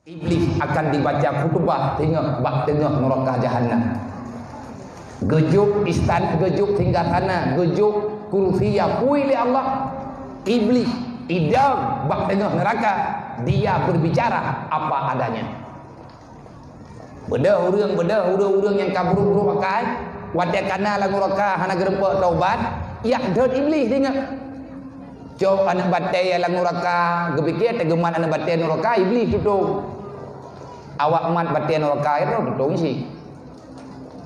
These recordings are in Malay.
Iblis akan dibaca khutbah tengah neraka jahanam. Gejuk istan, gejuk tinggal tanah, gejuk kursiya puili Allah. Iblis idam bak tengah neraka, dia berbicara apa adanya. Beda orang yang kabur pakai wadah kana lagu neraka hana gerempak taubat, ya dot iblis dengar. Cok anak batai yang neraka, gepikir tegeman anak batai neraka, iblis tutung. Awak mat batai neraka itu tutung sih.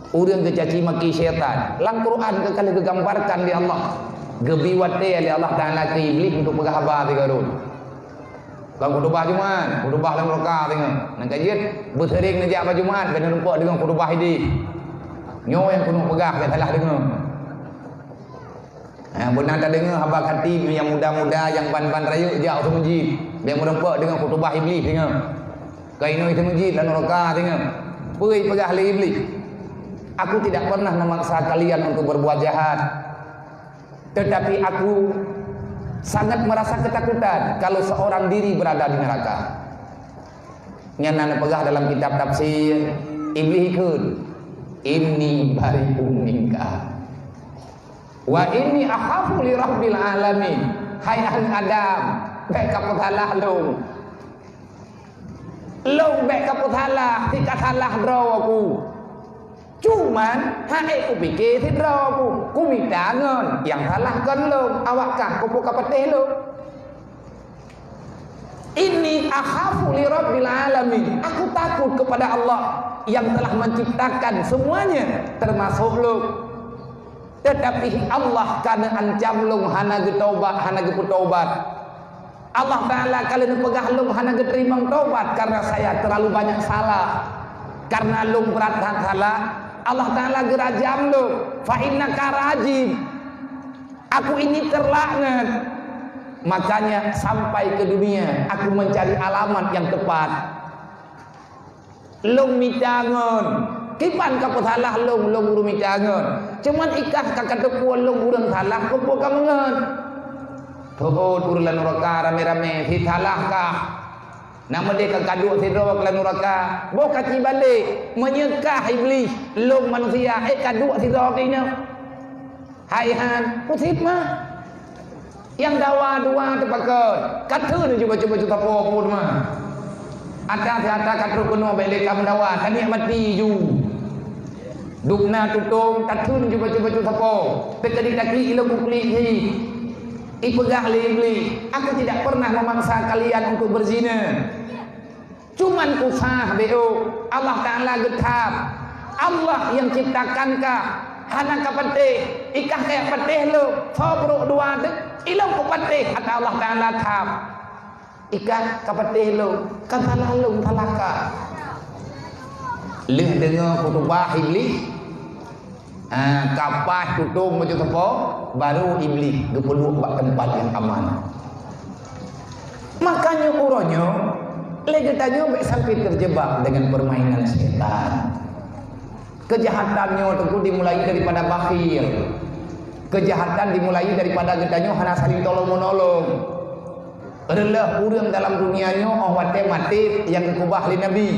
Urang kecaci maki syaitan. Lang Quran kekali kegambarkan di Allah. Gebi watai oleh Allah Taala ke iblis untuk pegah habar di garun. Kalau khutbah Jumaat, khutbah lang neraka tengok. Nang kajian bersering najak pada Jumaat, kena nampak dengan khutbah ini. Nyo yang kuno pegah ke salah dengar. Benar tak dengar habar khatib yang muda-muda yang ban-ban rayuk jauh tu masjid. Dia merempak dengan khutbah iblis dengar. Kaino itu masjid dan neraka dengar. Pergi pegah oleh iblis. Aku tidak pernah memaksa kalian untuk berbuat jahat. Tetapi aku sangat merasa ketakutan kalau seorang diri berada di neraka. Nyana pegah dalam kitab tafsir iblis ikut. Inni bari'un minka. Wa inni akhafu li rabbil alamin. Hai ahli Adam, baik kamu salah long. Long baik kamu salah, tidak salah draw aku. Cuman hai aku pikir si draw aku. Ku minta ngon, yang salahkan long. Awakkah ku buka petih long. Inni akhafu li rabbil alamin. Aku takut kepada Allah yang telah menciptakan semuanya termasuk lu. Tetapi Allah kana ancam lu hana getaubat, hana getaubat. Allah Taala kalian pegah lu hana geterima taubat karena saya terlalu banyak salah. Karena lu berat salah, Allah Taala gerajam lu. Fa innaka rajim. Aku ini terlaknat. Makanya sampai ke dunia aku mencari alamat yang tepat. Long mitangon, kipan kapo salah long urung mitangon. Cuman ikah kakak tepuan long urang salah kapo kamangan. Tuhut urulan neraka rame-rame si salah kah? Nama dia kakaduk si rawak lan neraka. Bo kaci balik menyekah iblis long manusia kaduk si rawak ini. Hai han, pusip mah. Yang dawa dua terpakai kata ni cuba-cuba juta pun mah ada kata kuno balik kamu dawa kan ni mati ju dukna tutung kata ni cuba-cuba juta po tekadi takli ilang kukli ni ipegah libli. Aku tidak pernah memaksa kalian untuk berzina, cuman kusah beo Allah Ta'ala getap. Allah yang ciptakan kah hana ka petih ikah kayak petih lu sobruk dua dek ilang ku petih kata Allah Ta'ala thap ikah ka petih lu kata lalu talaka lih dengar khutbah iblis kapas tutung macam apa baru iblis gepeluk buat tempat yang aman. Makanya uronyo lagi tanya sampai terjebak dengan permainan setan. Kejahatannya tentu dimulai daripada bakhil. Kejahatan dimulai daripada getanya hana saling tolong menolong. Adalah orang dalam dunianya awate mati yang kekubah li Nabi.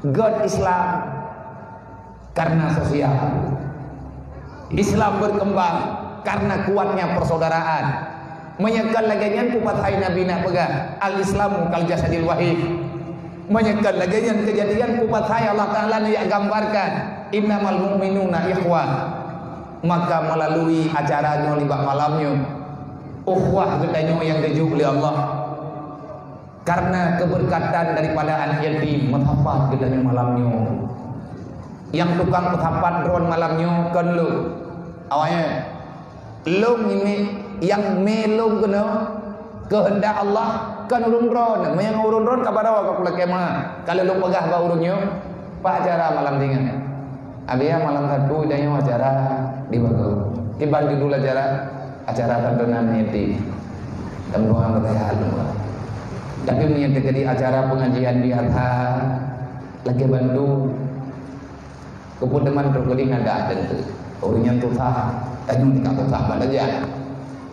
God Islam karena sosial. Islam berkembang karena kuatnya persaudaraan. Menyekan lagian kupat hai Nabi nak pegang. Al-Islamu kal jasadil wahid. Menyekan lagian kejadian kupat hai Allah Ta'ala yang gambarkan. Innamal mu'minuna ikhwah. Maka melalui acaranya libak malamnya ukhuwah getanya yang dijuk oleh Allah karena keberkatan daripada anak yatim metapat getanya malamnya yang tukang metapat drone malamnya kan lu awalnya lu ini yang melung kena kehendak Allah kan urun drone yang urun drone kabar awak aku kemah kalau lu pegah ba urunnya pak acara malam dengan abia malam satu danya acara di bagus. Tiba judul acara tontonan yatim. Temuan berkah. Tapi niat jadi acara pengajian di Adha lagi bantu kepun teman terkeling ada tentu. Orangnya tuh sah, tanya tidak tuh sah aja.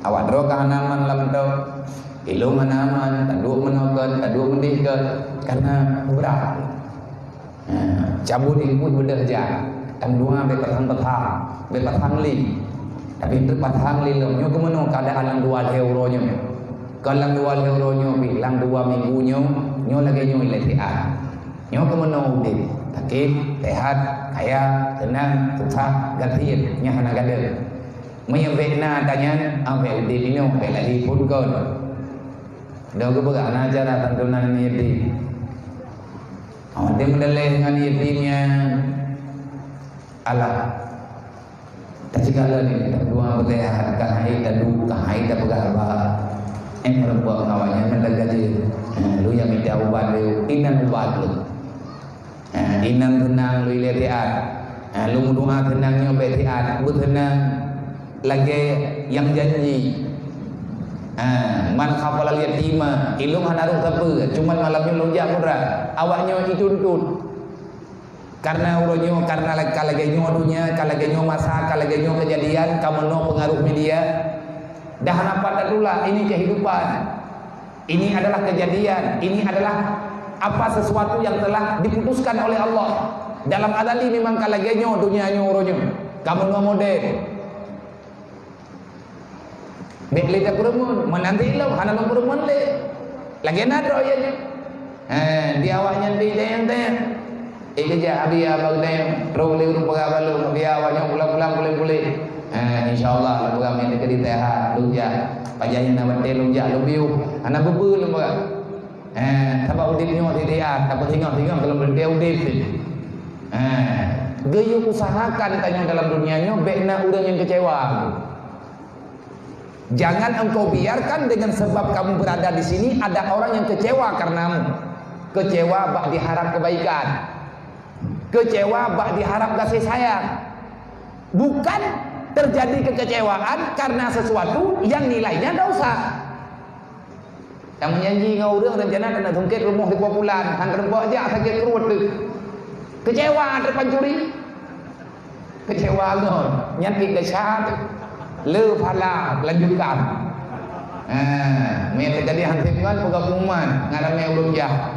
Awak dro kahanaman lam tau ilung manaman tanduk menokan tanduk mendihkan karena berat. Cabut ilmu berdahja tang dua be petang li tapi itu petang li lo nyo kemana keadaan lang 2 euro nyo kalau 2 euro nyo bilang 2 minggu nyo lagi nyo iletian nyo kemana udit sakit sehat kaya tenang susah gantiin nya hana gade menyebekna tanya ampe udit ini ampe lagi pun kon dah ke berak acara tantunan ni di dia mendeleh dengan istrinya Allah tak segala ni tak dua berlehat kahai tak du kahai tak berapa perempuan kawannya mendegaji lu yang minta ubat lu inan ubat lu inan tenang lu iletiat lu doa tenangnya betiat bertenang lagi yang janji man khafal al yatima ilung hanarung sapu cuman malamnya lonjak murah awaknya itun-tun karena uronyo karena kalagenya dunia kalagenya masa kalagenya kejadian kamu no pengaruh media dah nampak dahula ini kehidupan ini adalah kejadian ini adalah apa sesuatu yang telah diputuskan oleh Allah dalam adali memang kalagenya dunianya uronyo kamu no model Bekle tak perumun, menanti lo, hana lo perumun le. Lagi nadro ya je. Dia awaknya di dayang. Kerja abi abang dayang, role urung pagabalu, dia awaknya pulang boleh. Insyaallah lo kami ni kedi teh lu ja. Pajanya na bate lu ja lu biu. Ana bebu lu baga. Taba udip nyo di dia, taba tinggal kalau dia udip. Gaya usahakan tanya dalam dunianya bekna urang yang kecewa. Jangan engkau biarkan dengan sebab kamu berada di sini ada orang yang kecewa karenamu. Kecewa bak diharap kebaikan. Kecewa bak diharap kasih sayang. Bukan terjadi kekecewaan karena sesuatu yang nilainya dosa. Yang menyanyi ngau urang rencana kena tungkit rumah di Papulan, han rempok aja sakit kerut tu. Kecewa depan curi. Kecewa ngon, nyantik desyat. Le pala lanjutkan. Mereka jadi hantikan pengakuman ngaramnya ulun jah.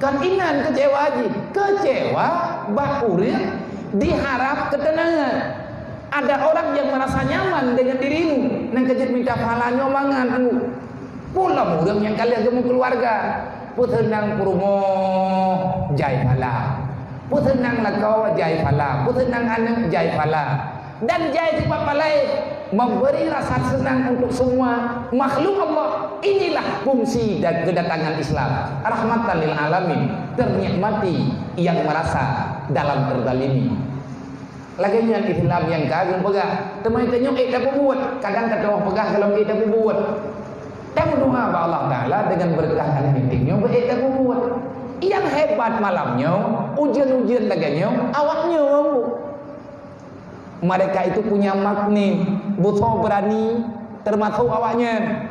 Kan inan kecewa haji, kecewa bakurir diharap ketenangan. Ada orang yang merasa nyaman dengan dirimu, nang kejut minta pahala nyomangan tu. Pulang orang yang kalian gemuk keluarga, putenang purumo jai pala, putenang lakau jai pala, putenang anak jai pala. Dan jai tiba palai memberi rasa senang untuk semua makhluk Allah. Inilah fungsi dan kedatangan Islam, rahmatan lil alamin, ternikmati yang merasa dalam terzalimi. Laginya Islam yang kagum pegah, teman tanya dah buat, kadang kata orang pegah kalau kita buat. Dan berdoa kepada Allah Taala dengan berkah dan hidupnya dah buat. Yang hebat malamnya, ujian-ujian laginya awaknya. Mereka itu punya magnet, buso berani termasuk awaknya,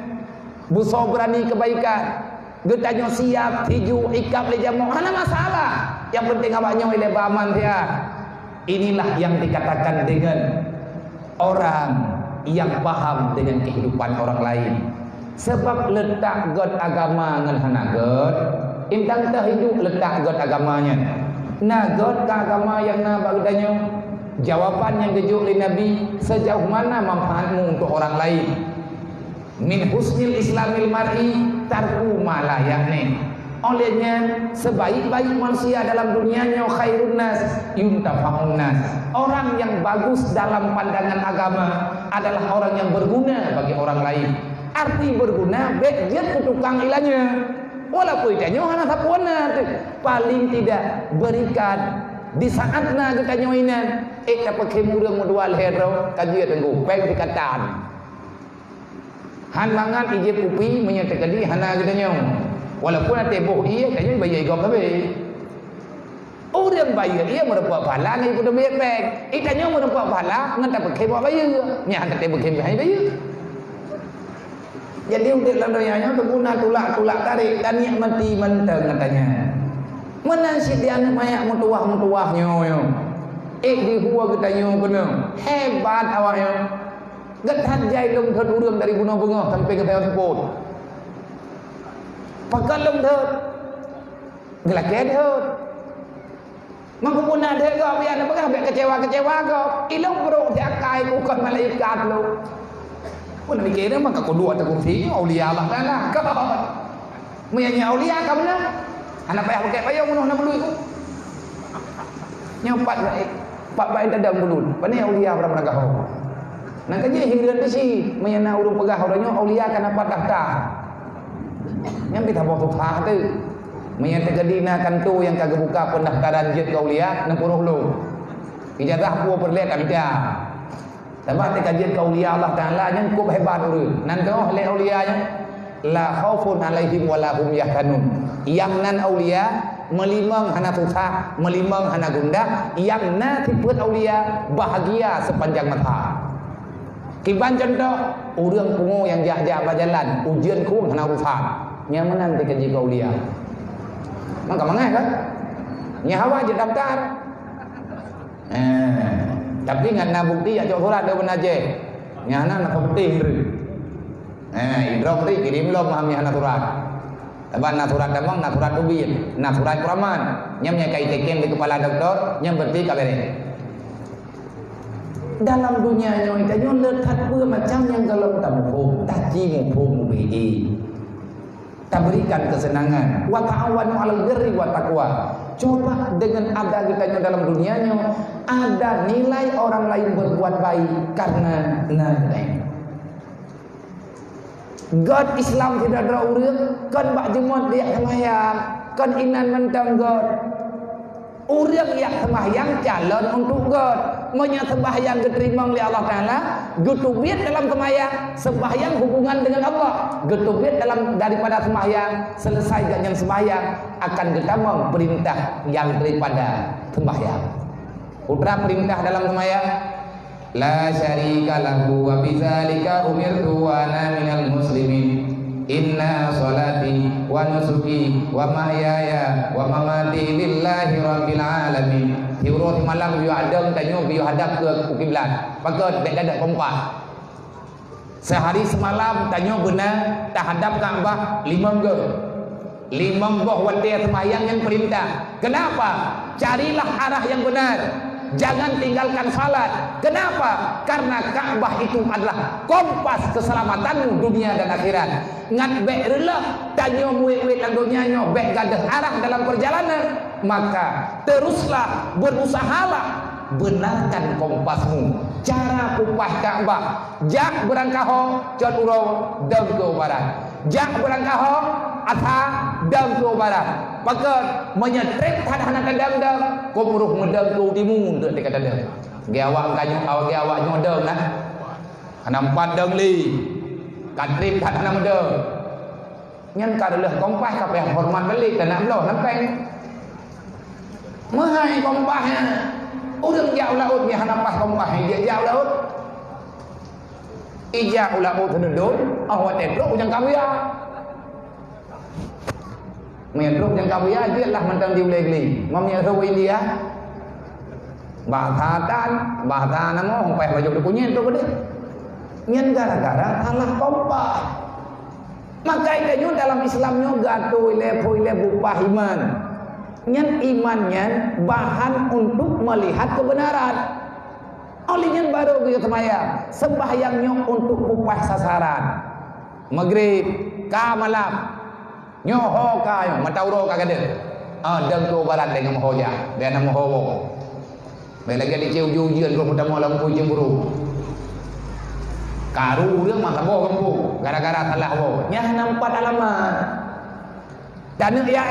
buso berani kebaikan, getanya siap hiju ikap le jamu, mana masalah. Yang penting awaknya ile baman dia. Inilah yang dikatakan dengan orang yang paham dengan kehidupan orang lain. Sebab letak god agama ngan hanagot, intang tah hidup letak god agamanya. Nah god agama yang na bagdanya. Jawaban yang dijuk oleh Nabi, sejauh mana manfaatmu untuk orang lain. Min husnil islamil mar'i tarku ma la ya'ni. Olehnya sebaik-baik manusia dalam dunianya khairun nas yuntafa'un nas. Orang yang bagus dalam pandangan agama adalah orang yang berguna bagi orang lain. Arti berguna bejet tukang ilahnya. Walaupun itanya hana sapuana paling tidak berikan di saatnya kita nyoinan dapat kemurang mudual hero kajian tenggu peng dikatan han mangan ije pupi menyatakan di hana kita nyong walaupun ada boh iya kayaknya bayar gom tapi orang bayar iya merupakan pahala ngai pun bayar peng itanya merupakan pahala ngan dapat kemo bayar nya han dapat kemo bayar jadi untuk landoyanya berguna tulak tarik dan nikmati menteng katanya. Menasib dia anak mayak mutuah-mutuahnya yo. Di huwa katanya kena. Hebat awaknya. Getat jai lung urang dari gunung bunga sampai ke tengah seput. pakai lung thut gelak thut mampu pun ada ke biar nak pakai kecewa ke ilung perut dia kai bukan malaikat lu pun mikir dia maka kedua tak kursi aulia Allah Taala kau menyanya aulia kamu nak anak payah pakai payung nak beli ku nyopat baik pak baik tadam bulun pani aulia berapa gahau nak kaji hingga besi menyana urung pegah orangnya aulia kan apa daftar yang kita bawa tuh tu menyana gadina kan tu yang kagak buka pendaftaran jet aulia 60 lu ijazah pu perlihat dia sebab kajian aulia Allah Taala yang cukup hebat dulu nanti oleh aulia nya la khaufun alaihim wala hum yahzanun yang nan aulia melimang hana susah melimang hana gundah yang nanti buat aulia bahagia sepanjang masa kiban contoh urang pungu yang jah-jah berjalan ujian kuang hana urusan nya menanti kaji aulia maka mangai kan nyawa je daftar tapi ngana bukti ya cok surat dia benar je nyana nak penting tu idrok tu kirim lo mahamnya nak surat tapi nak surat demang nak surat ubin nak surat kuraman nyamnya kai teken di kepala doktor nyam berarti kabere dalam dunia nyo kita nyo lekat pun macam yang kalau tamu taji mu bi tak berikan kesenangan wa ta'awanu 'alal birri wa taqwa. Coba dengan ada kita dalam dunianya ada nilai orang lain berbuat baik karena nilai. God Islam tidak ada urang kan bak jemot dia sembahyang kan inan mentang God urang yang sembahyang calon untuk God monya sembahyang diterima oleh Allah Taala getubit dalam sembahyang hubungan dengan Allah getubit dalam daripada sembahyang selesai dengan sembahyang akan ditamam perintah yang daripada sembahyang putra perintah dalam sembahyang la syarika lahu wa bidzalika umirtu wa ana minal muslimin inna salati wa nusuki wa mahyaya wa mamati lillahi rabbil alamin hiurut malam biu adang tanyo biu hadap ke kiblat pakat dek dadak kompak sehari semalam tanyo benar tak hadap Kaabah 5 boh wate sembahyang yang perintah kenapa carilah arah yang benar jangan tinggalkan salat. Kenapa? Karena Ka'bah itu adalah kompas keselamatanmu dunia dan akhirat. Ngat bek rela tanyo muwe-muwe dalam dunianya bek gadah arah dalam perjalanan, maka teruslah berusahalah benarkan kompasmu. Cara kupah Ka'bah, jak berangkaho jod uro dam ke barat. Jak berangkaho atha dam ke barat. Maka menyetrek tanah kadang-kadang kau muruh medang ke utimu untuk dekat ada. Gawak kanyu awak gawak nyodang nah. Nampak dang li. Katrip tanah medang. Nyan karelah kompah kape hormat balik dan nak belah nampak. Mahai kompahnya. Urang jauh laut ni hanapah kompah dia jauh laut. Ija laut henudun awak tetruk ujang kawia. Menurut yang kau ya dia lah mentang diuleg-leg. Mamnya tahu India. Bahatan nama sampai baju punya itu gede. Nyen gara-gara salah kompah. Maka itu dalam Islamnya gatu ile bupah iman. Nyen imannya bahan untuk melihat kebenaran. Olehnya baru kita sembahyang. Sembahyangnya untuk upah sasaran. Maghrib, ka malam. Nyoho kayo matauro kagade dang ko barat dengan mohoja dan mohowo belagi di ujian ko mutamo lang ko jemburu karu urang mah bo kampu gara-gara salah wo nya nampat alamat dan ya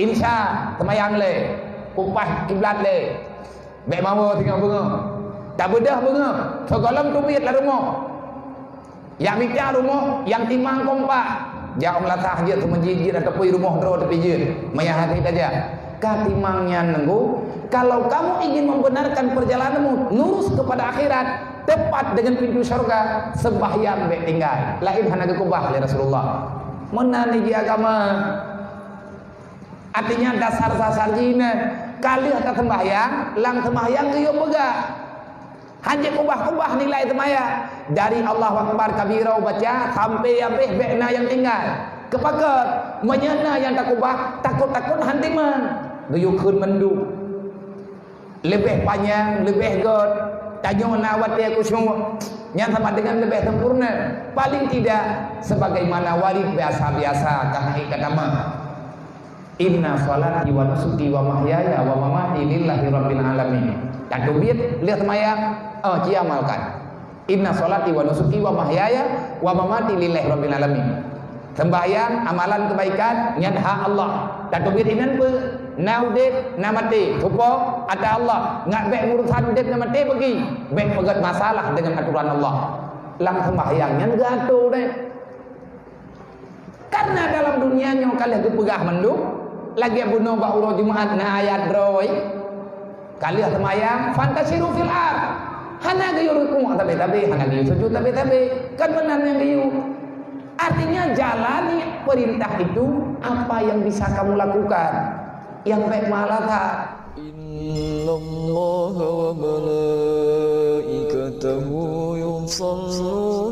insya semayang le upah kiblat le bek mawo tinggal bunga tak bedah bunga sekolam tu biat lah rumah yang mikir rumah yang timang kompak jauh melatah dia tu menjijir atau pergi rumah terus tepi je maya hati saja katimangnya nenggu kalau kamu ingin membenarkan perjalananmu lurus kepada akhirat tepat dengan pintu syurga sembahyang baik tinggal lain hana kekubah oleh Rasulullah menani di agama artinya dasar-dasar jina kali ada sembahyang lang sembahyang dia pegah hanya kubah-kubah nilai semaya dari Allah Akbar kabirau baca sampai habis bekna yang tinggal kepakat menyana yang takubah takut-takut hantiman gayukun mendu lebih panjang lebih god tanyo nawati aku semua yang sama dengan lebih sempurna paling tidak sebagaimana warid biasa-biasa kah hakikat nama inna salati wa nusuki wa mahyaya wa mamati lillahi rabbil alamin tak duit lihat maya ciamalkan inna salati wa nusuki wa mahyaya wa mamati lillahi rabbil alamin sembahyang amalan kebaikan nyadha Allah tak duit inan pe naudet namati tupo ada Allah ngak bek urusan det namati bagi bek pegat masalah dengan aturan Allah lang sembahyangnya gato deh karena dalam dunianya kalian kepegah menduk lagi bunuh ba'uro Jumat na ayat roy kalian sembahyang fantasiru fil ard hana gayu rukuk tapi hana gayu sujud tapi kan benar yang gayu artinya jalani perintah itu apa yang bisa kamu lakukan yang baik malah innallaha wa malaikatahu yusalluna